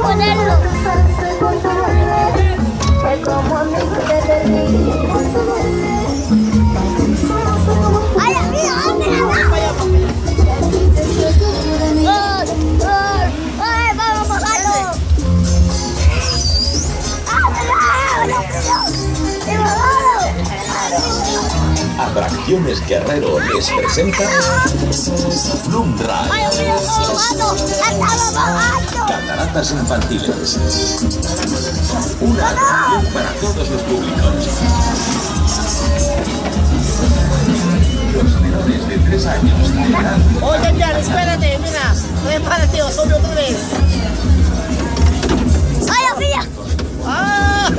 ponerlo. ¡Ay, amigo! ¡Ay, vamos, bajando! Atracciones Guerrero les presenta Flume ¡Ay, Ride. amigo! ¡Estamos bajando! Cataratas infantiles. Una atracción para todos los públicos. Los menores de 3 años tendrán Oye, ya, espérate, mira. Prepárate, solo otra vez. ¡Ay, amigo! ¡Ah!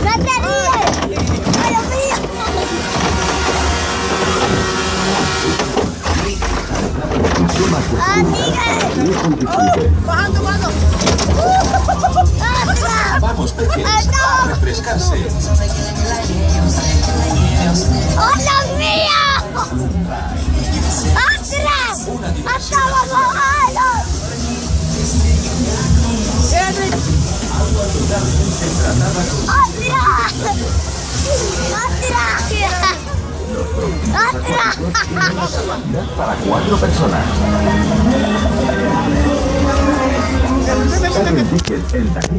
¡No te ríes! ¡Ay, amigo! ¡Bajando, mano! Vamos, peques, a refrescarse. ¡Hola, mío! ¡Atrás! ¡Estamos bajando! Para 4 personas. Sale el ticket en taquilla.